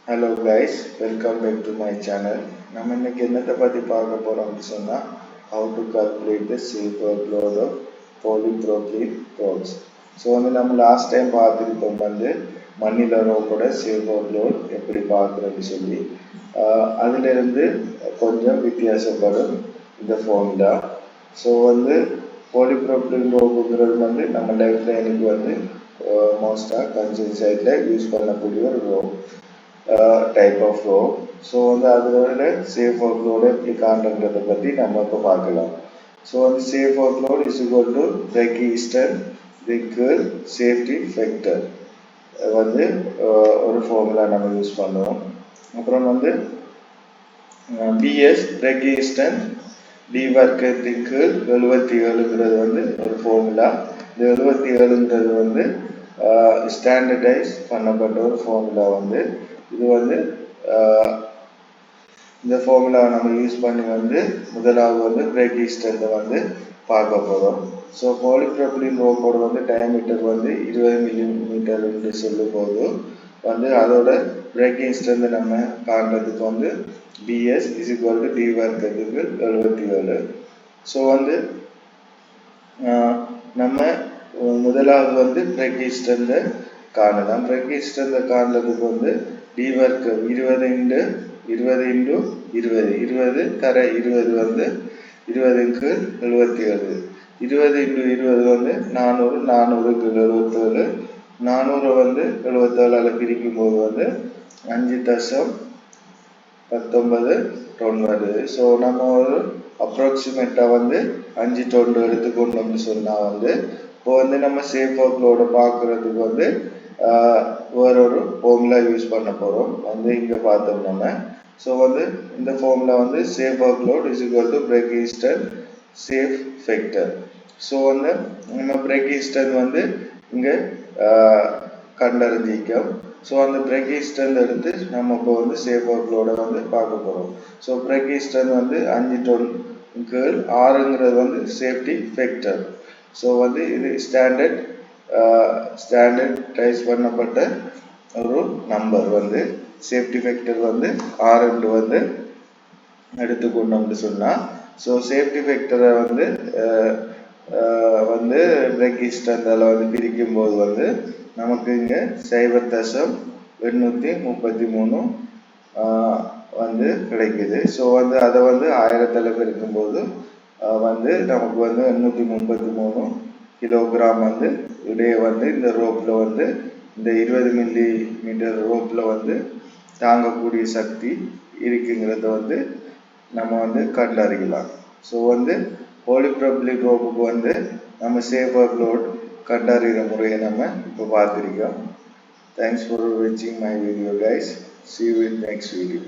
Hello guys, welcome back to my channel. நம்ம இன்னைக்கு என்னத்தை பத்தி பார்க்க போறோம்னு சொன்னா how to calculate the self-load of polypropylene rods. So நம்ம லாஸ்ட் டைம் பார்த்துருக்கோம் மண்ணில் ரோப்போட self-load எப்படி பார்க்குறதுன்னு சொல்லி அதிலிருந்து கொஞ்சம் வித்தியாசப்படும் இந்த ஃபார்முலா. ஸோ polypropylene ரோப்புங்கிறது நம்ம லைஃப்ல எனக்கு மோஸ்டாக கன்சூம் சைடில் யூஸ் பண்ணக்கூடிய ஒரு rope type of row. So அதோட safe workload எப்படி காண்றதை பற்றி நம்ம இப்போ பார்க்கலாம். So safe workload is equal to break-even recurrent safety factor ஒரு ஃபார்முலா நம்ம யூஸ் பண்ணுவோம். அப்புறம் BS break-even dwork recurrent 77ங்கிறது ஒரு ஃபார்முலா. இந்த 77ங்கிறது ஸ்டாண்டர்டைஸ் பண்ணப்பட்ட ஒரு ஃபார்முலா இது இந்த ஃபார்முலா நம்ம யூஸ் பண்ணி முதலாவது பிரேக் ஈஸ்டர்ல பார்க்க போறோம். ஸோ பாலிப்ரோபிலின் ரோப்போட டயமீட்டர் 20 மில்லிமீட்டர் என்று சொல்லும் போது அதோட பிரேக் ஈஸ்டர்ல நம்ம காண்றதுக்கு BS is equal to D வர்க்கத்துக்கு 77. ஸோ நம்ம முதலாவது பிரேக் ஈஸ்டர்ல காணலாம். பிரேக் ஈஸ்டர்ல காண்றதுக்கு டி வர்க்கம் 20 into 20 தர 20 20க்கு 77. 20 into 20 400 400க்கு 77. 400 77ஆல பிரிக்கும் போது 5.19 டன் வருது. ஸோ நம்ம ஒரு அப்ராக்சிமேட்டா 5 டன் எடுத்துக்கொண்டோம்னு சொன்னா இப்போ நம்ம சேஃப் ஒர்க்லோட பார்க்கறதுக்கு வேறொரு ஃபார்முலா யூஸ் பண்ண போறோம். இங்க பார்த்தோம் நம்ம. ஸோ இந்த formula safe workload is equal to break Easter safe factor. So நம்ம பிரேக் ஈஸ்டர் இங்க கண்டறிஞ்சிக்கும். ஸோ அந்த பிரேக் ஈஸ்டர்ல எடுத்து நம்ம இப்போ சேஃப் ஒர்க்லோட பார்க்க போறோம். ஸோ பிரேக் ஈஸ்டர் 5 டன்க்கு 6ங்கிறது சேஃப்டி ஃபேக்டர். ஸோ இது ஸ்டாண்டர்டைஸ் பண்ணப்பட்ட ஒரு நம்பர் சேஃப்டி ஃபேக்டர் 6 எடுத்துக்கொண்டோம்னு சொன்னா. ஸோ சேஃப்டி ஃபேக்டரை பிரேக் ஈஸ்டர்ல பிரிக்கும் போது நமக்கு இங்க 0.833 கிடைக்குது. ஸோ அதை 1000 பெருக்கும் போது நமக்கு 833 கிலோகிராம் இடையே இந்த ரோப்ல இந்த 20 மில்லிமீட்டர் ரோப்ல தாங்கக்கூடிய சக்தி இருக்குங்கிறத நம்ம கண்டறியலாம். ஸோ பாலிப்ரோபிலின் ரோப்புக்கு நம்ம சேஃப் ஒர்க்லோட் கண்டறிகிற முறையை நம்ம இப்போ பார்த்துருக்கோம். தேங்க்ஸ் ஃபார் வாட்சிங் my video guys. See you in next video.